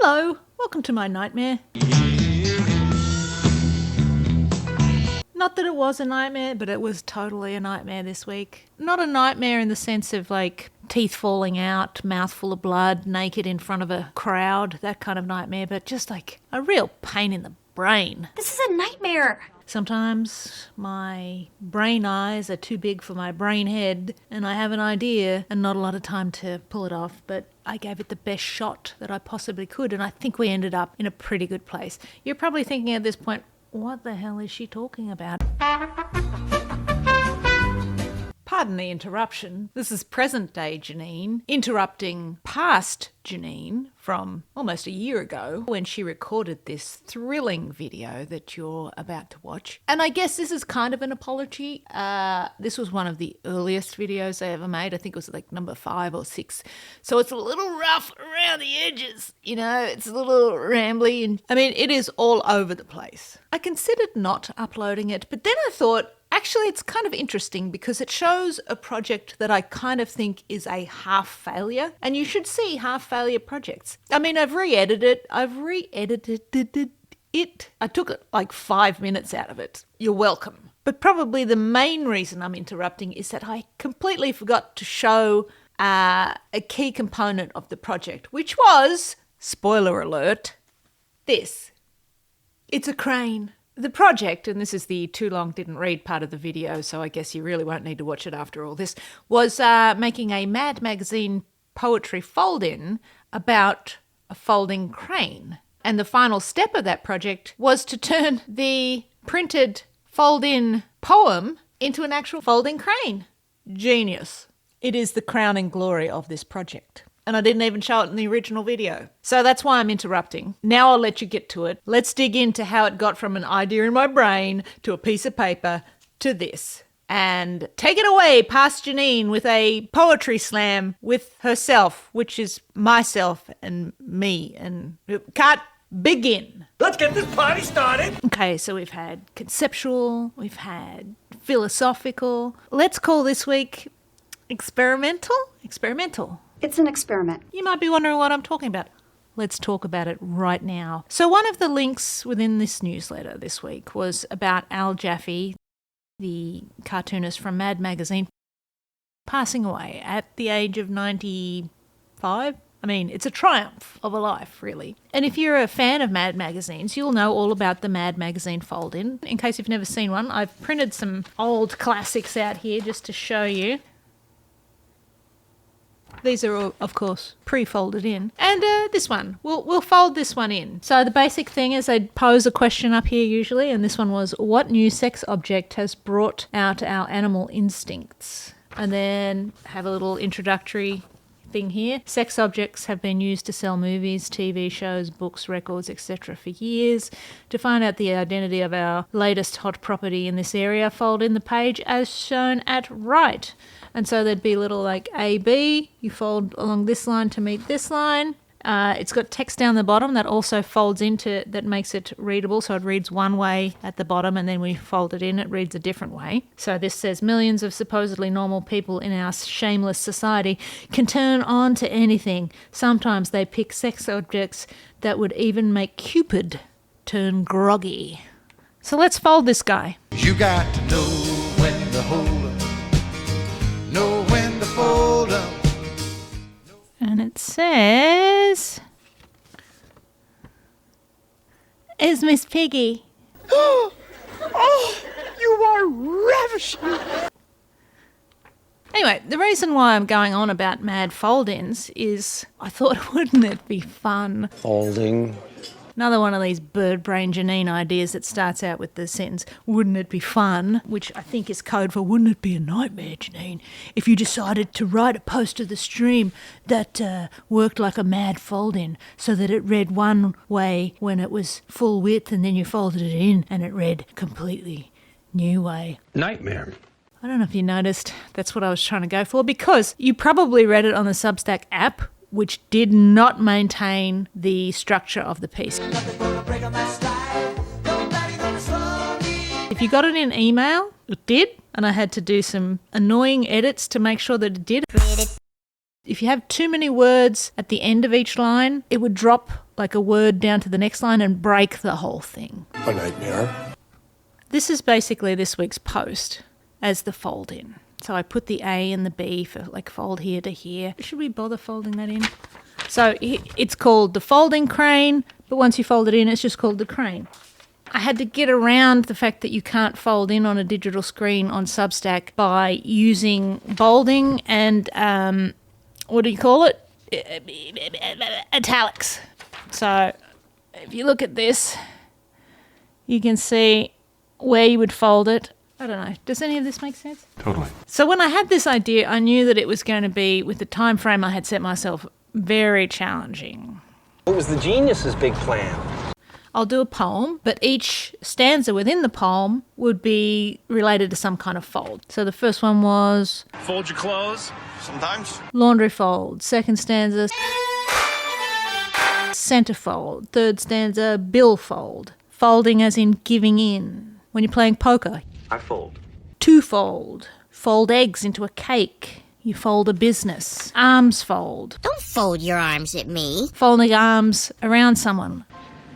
Hello, welcome to my nightmare. Not that it was a nightmare, but it was totally a nightmare this week. Not a nightmare in the sense of like teeth falling out, mouth full of blood, naked in front of a crowd, that kind of nightmare, but just like a real pain in the brain. This is a nightmare. Sometimes my brain eyes are too big for my brain head and I have an idea and not a lot of time to pull it off, but I gave it the best shot that I possibly could and I think we ended up in a pretty good place. You're probably thinking at this point, what the hell is she talking about? Pardon the interruption. This is present day Janine interrupting past Janine from almost a year ago when she recorded this thrilling video that you're about to watch. And I guess this is kind of an apology. This was one of the earliest videos I ever made. I think it was like number 5 or 6. So it's a little rough around the edges, you know, it's a little rambly. And I mean, it is all over the place. I considered not uploading it, but then I thought, actually, it's kind of interesting because it shows a project that I kind of think is a half failure. And you should see half failure projects. I mean, I've re-edited it. I took like 5 minutes out of it. You're welcome. But probably the main reason I'm interrupting is that I completely forgot to show a key component of the project, which was, spoiler alert, this. It's a crane. The project, and this is the too long didn't read part of the video, so I guess you really won't need to watch it after all this, was making a Mad Magazine poetry fold-in about a folding crane. And the final step of that project was to turn the printed fold-in poem into an actual folding crane. Genius. It is the crowning glory of this project. And I didn't even show it in the original video. So that's why I'm interrupting. Now I'll let you get to it. Let's dig into how it got from an idea in my brain to a piece of paper to this. And take it away past Janine with a poetry slam with herself, which is myself and me. And cut, begin. Let's get this party started. Okay, so we've had conceptual, we've had philosophical. Let's call this week experimental? Experimental. It's an experiment. You might be wondering what I'm talking about. Let's talk about it right now. So one of the links within this newsletter this week was about Al Jaffe, the cartoonist from Mad Magazine, passing away at the age of 95. I mean, it's a triumph of a life, really. And if you're a fan of Mad Magazines, you'll know all about the Mad Magazine fold-in. In case you've never seen one, I've printed some old classics out here just to show you. These are all, of course, pre-folded in. And this one, we'll fold this one in. So the basic thing is I'd pose a question up here usually, and this one was, what new sex object has brought out our animal instincts? And then have a little introductory thing here. Sex objects have been used to sell movies, TV shows, books, records, etc. for years. To find out the identity of our latest hot property in this area, fold in the page as shown at right. And so there'd be a little like A, B. You fold along this line to meet this line. It's got text down the bottom that also folds into, that makes it readable. So it reads one way at the bottom and then we fold it in, it reads a different way. So this says millions of supposedly normal people in our shameless society can turn on to anything. Sometimes they pick sex objects that would even make Cupid turn groggy. So let's fold this guy. You got to know when to hold up, know when to fold up. And it says, is Miss Piggy. Oh, you are ravishing. Anyway, the reason why I'm going on about mad fold-ins is I thought, wouldn't it be fun? Folding. Another one of these bird brain Janine ideas that starts out with the sentence, wouldn't it be fun? Which I think is code for, wouldn't it be a nightmare, Janine, if you decided to write a post to the stream that worked like a mad fold-in so that it read one way when it was full width and then you folded it in and it read completely new way. Nightmare. I don't know if you noticed, that's what I was trying to go for, because you probably read it on the Substack app, which did not maintain the structure of the piece. If you got it in email, it did, and I had to do some annoying edits to make sure that it did. If you have too many words at the end of each line, it would drop like a word down to the next line and break the whole thing. A nightmare. This is basically this week's post as the fold in. So I put the A and the B for like fold here to here. Should we bother folding that in? So it's called the folding crane, but once you fold it in, it's just called the crane. I had to get around the fact that you can't fold in on a digital screen on Substack by using bolding and, what do you call it? Italics. So if you look at this, you can see where you would fold it. I don't know. Does any of this make sense? Totally. So when I had this idea, I knew that it was going to be, with the time frame I had set myself, very challenging. What was the genius's big plan? I'll do a poem, but each stanza within the poem would be related to some kind of fold. So the first one was Fold your clothes, sometimes. laundry fold. Second stanza, centerfold. Third stanza, bill fold. Folding as in giving in. When you're playing poker, I fold. two-fold. Fold eggs into a cake. You fold a business. Arms fold. Don't fold your arms at me. Folding arms around someone.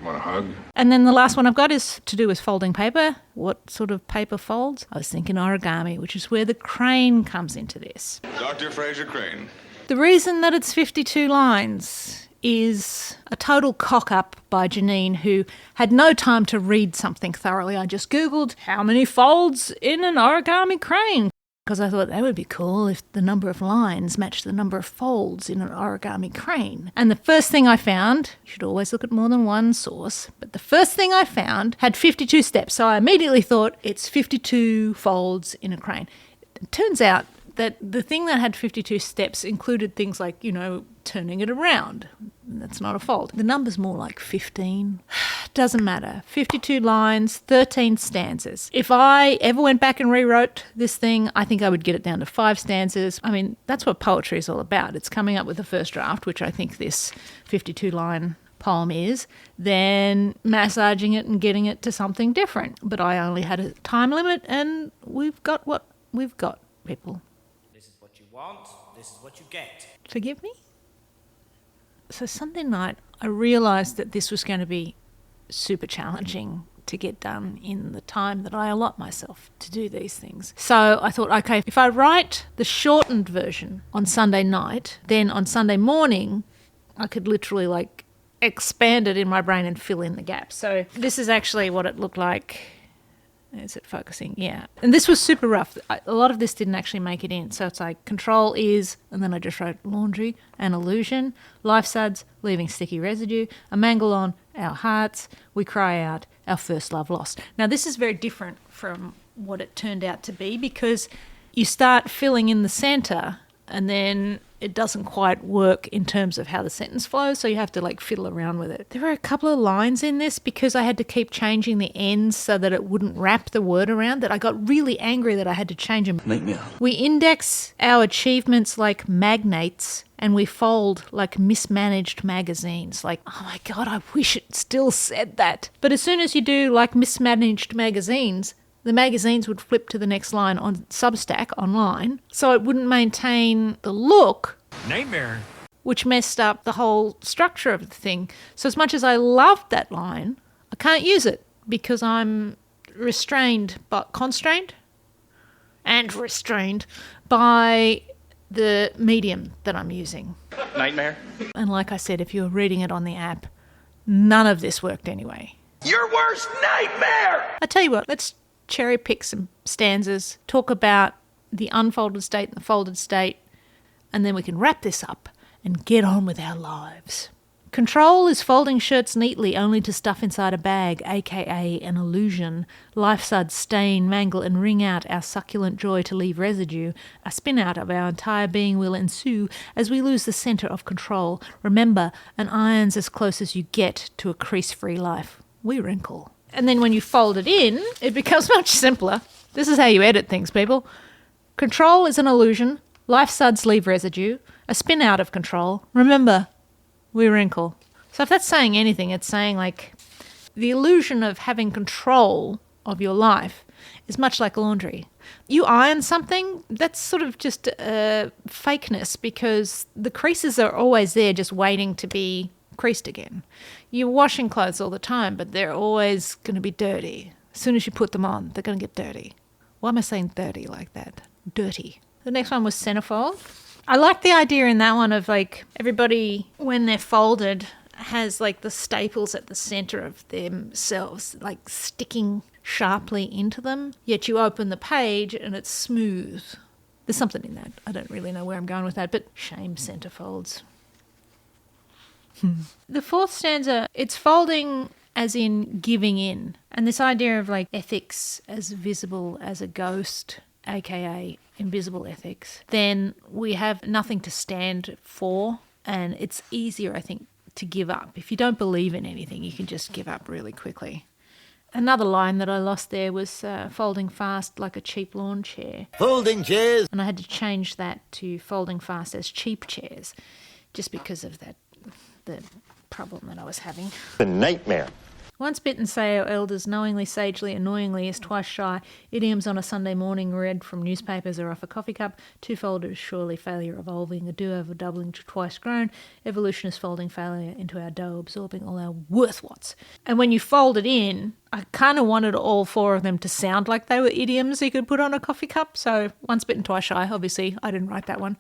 Want a hug? And then the last one I've got is to do with folding paper. What sort of paper folds? I was thinking origami, which is where the crane comes into this. Dr. Fraser Crane. The reason that it's 52 lines is a total cock-up by Janine, who had no time to read something thoroughly. I just Googled how many folds in an origami crane, because I thought that would be cool if the number of lines matched the number of folds in an origami crane. And the first thing I found, you should always look at more than one source, but the first thing I found had 52 steps. So I immediately thought it's 52 folds in a crane. It turns out that the thing that had 52 steps included things like, turning it around. That's not a fold. The number's more like 15. Doesn't matter. 52 lines, 13 stanzas. If I ever went back and rewrote this thing, I think I would get it down to 5 stanzas. I mean, that's what poetry is all about. It's coming up with a first draft, which I think this 52-line poem is, then massaging it and getting it to something different. But I only had a time limit, and we've got what we've got, people. This is what you want, this is what you get. Forgive me? So Sunday night, I realised that this was going to be super challenging to get done in the time that I allot myself to do these things. So I thought, okay, if I write the shortened version on Sunday night, then on Sunday morning, I could literally expand it in my brain and fill in the gaps. So this is actually what it looked like. Is it focusing? Yeah. And this was super rough. A lot of this didn't actually make it in. So it's like control is, and then I just wrote laundry, an illusion, life suds, leaving sticky residue, a mangle on our hearts, we cry out, our first love lost. Now this is very different from what it turned out to be, because you start filling in the centre and then it doesn't quite work in terms of how the sentence flows, so you have to fiddle around with it. There were a couple of lines in this because I had to keep changing the ends so that it wouldn't wrap the word around that I got really angry that I had to change them. Nightmare. We index our achievements like magnates and we fold like mismanaged magazines. Oh my God, I wish it still said that. But as soon as you do like mismanaged magazines, the magazines would flip to the next line on Substack online, so it wouldn't maintain the look. Nightmare. Which messed up the whole structure of the thing. So as much as I loved that line, I can't use it because I'm constrained by the medium that I'm using. Nightmare. And like I said, if you were reading it on the app, none of this worked anyway. Your worst nightmare! I tell you what, let's cherry pick some stanzas, talk about the unfolded state and the folded state, and then we can wrap this up and get on with our lives. Control is folding shirts neatly only to stuff inside a bag, aka an illusion. Life suds stain, mangle and wring out our succulent joy to leave residue. A spin out of our entire being will ensue as we lose the centre of control. Remember, an iron's as close as you get to a crease-free life. We wrinkle. And then when you fold it in, it becomes much simpler. This is how you edit things, people. Control is an illusion. Life suds leave residue. A spin out of control. Remember, we wrinkle. So if that's saying anything, it's saying the illusion of having control of your life is much like laundry. You iron something, that's sort of just fakeness, because the creases are always there just waiting to be creased again. You're washing clothes all the time, but they're always going to be dirty. As soon as you put them on, they're going to get dirty. Why am I saying dirty like that? Dirty. The next one was centerfold. I like the idea in that one of like everybody, when they're folded, has like the staples at the center of themselves, like sticking sharply into them, yet you open the page and it's smooth. There's something in that. I don't really know where I'm going with that, but shame centerfolds. The fourth stanza, it's folding as in giving in. And this idea of like ethics as visible as a ghost, aka invisible ethics, then we have nothing to stand for, and it's easier, I think, to give up. If you don't believe in anything, you can just give up really quickly. Another line that I lost there was folding fast like a cheap lawn chair. Folding chairs. And I had to change that to folding fast as cheap chairs, just because of that, the problem that I was having. A nightmare. Once bitten, say our elders, knowingly, sagely, annoyingly, is twice shy. Idioms on a Sunday morning read from newspapers or off a coffee cup. Two-folded is surely failure evolving. A do-over doubling to twice grown. Evolution is folding failure into our dough, absorbing all our worth-whats. And when you fold it in, I kind of wanted all four of them to sound like they were idioms you could put on a coffee cup. So once bitten, twice shy. Obviously, I didn't write that one.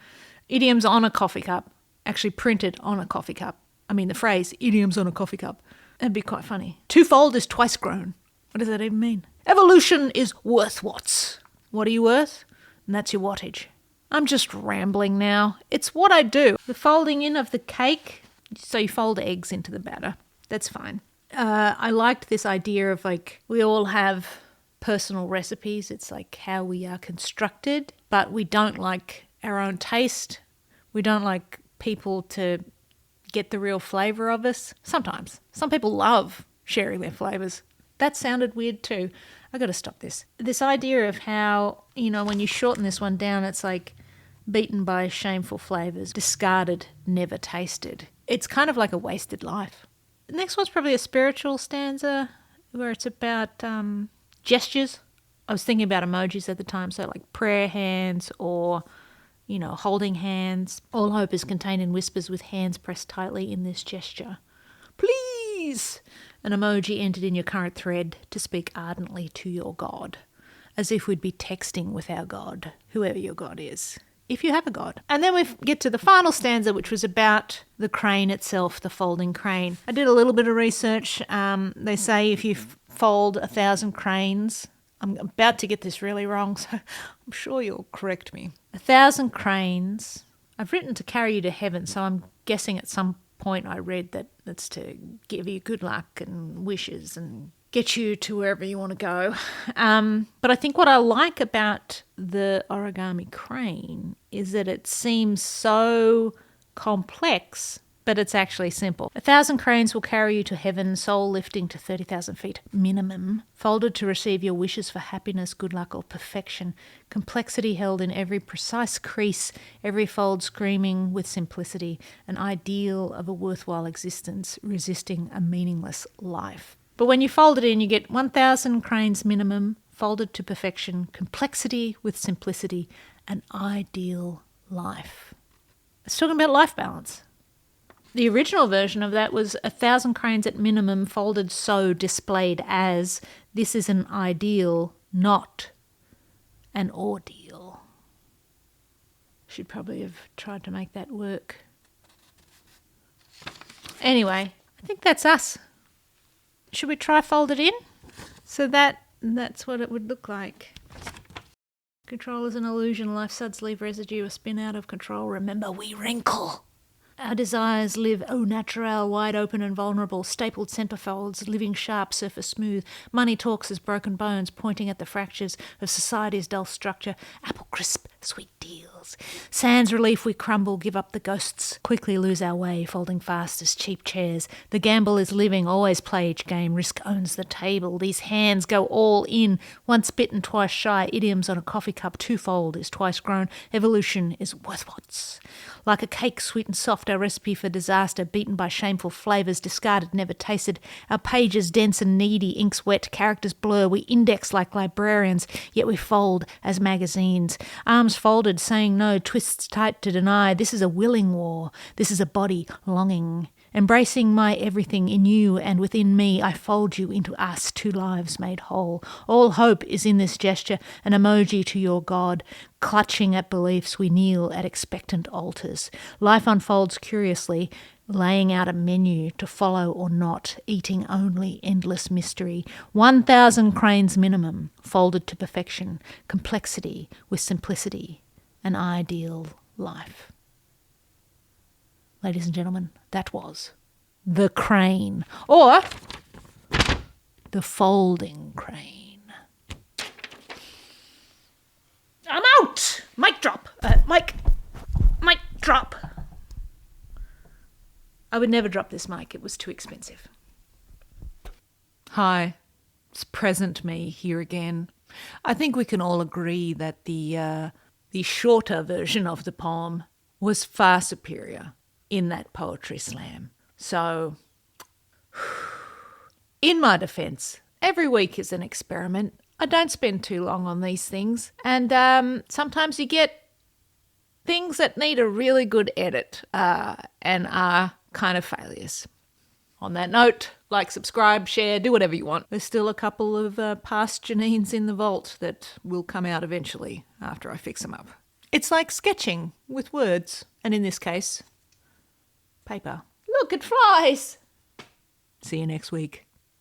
Idioms on a coffee cup, actually printed on a coffee cup. I mean the phrase, idioms on a coffee cup. That'd be quite funny. Two-fold is twice grown. What does that even mean? Evolution is worth watts. What are you worth? And that's your wattage. I'm just rambling now. It's what I do. The folding in of the cake, so you fold eggs into the batter. That's fine. I liked this idea of like, we all have personal recipes. It's like how we are constructed, but we don't like our own taste. We don't like people to get the real flavour of us. Sometimes. Some people love sharing their flavours. That sounded weird too. I got to stop this. This idea of how, you know, when you shorten this one down, it's like beaten by shameful flavours, discarded, never tasted. It's kind of like a wasted life. The next one's probably a spiritual stanza where it's about gestures. I was thinking about emojis at the time, so like prayer hands or, you know, holding hands. All hope is contained in whispers with hands pressed tightly in this gesture. Please! An emoji entered in your current thread to speak ardently to your God, as if we'd be texting with our God, whoever your God is, if you have a God. And then we get to the final stanza, which was about the crane itself, the folding crane. I did a little bit of research. They say if you fold 1,000 cranes, I'm about to get this really wrong, so I'm sure you'll correct me. 1,000 cranes. I've written to carry you to heaven, so I'm guessing at some point I read that that's to give you good luck and wishes and get you to wherever you want to go. But I think what I like about the origami crane is that it seems so complex, but it's actually simple. 1,000 cranes will carry you to heaven, soul lifting to 30,000 feet minimum, folded to receive your wishes for happiness, good luck, or perfection. Complexity held in every precise crease, every fold screaming with simplicity, an ideal of a worthwhile existence, resisting a meaningless life. But when you fold it in, you get 1,000 cranes minimum, folded to perfection, complexity with simplicity, an ideal life. It's talking about life balance. The original version of that was 1,000 cranes at minimum, folded so displayed as this is an ideal, not an ordeal. Should probably have tried to make that work. Anyway, I think that's us. Should we try fold it in? So that's what it would look like. Control is an illusion. Life suds leave residue, a spin out of control. Remember, we wrinkle. Our desires live au naturel, wide open and vulnerable, stapled centerfolds, living sharp, surface smooth. Money talks as broken bones, pointing at the fractures of society's dull structure. Apple crisp, sweet deals. wheels. Sans relief we crumble, give up the ghosts, quickly lose our way, folding fast as cheap chairs. The gamble is living, always play each game, risk owns the table. These hands go all in, once bitten, twice shy, idioms on a coffee cup, twofold is twice grown, evolution is worthwhat's. Like a cake sweet and soft, our recipe for disaster, beaten by shameful flavours, discarded, never tasted. Our pages dense and needy, inks wet, characters blur. We index like librarians, yet we fold as magazines. Arms folded, saying no, twists tight to deny. This is a willing war. This is a body longing. Embracing my everything in you and within me, I fold you into us, two lives made whole. All hope is in this gesture, an emoji to your God. Clutching at beliefs, we kneel at expectant altars. Life unfolds curiously, laying out a menu to follow or not, eating only endless mystery. 1,000 cranes minimum, folded to perfection, complexity with simplicity, an ideal life. Ladies and gentlemen, that was the crane, or the folding crane. I'm out! Mic drop. Mic drop. I would never drop this mic. It was too expensive. Hi, it's present me here again. I think we can all agree that the shorter version of the poem was far superior in that poetry slam. So, in my defence, every week is an experiment. I don't spend too long on these things. And sometimes you get things that need a really good edit and are kind of failures. On that note, like, subscribe, share, do whatever you want. There's still a couple of past Janines in the vault that will come out eventually after I fix them up. It's like sketching with words, and in this case, paper. Look, it flies! See you next week.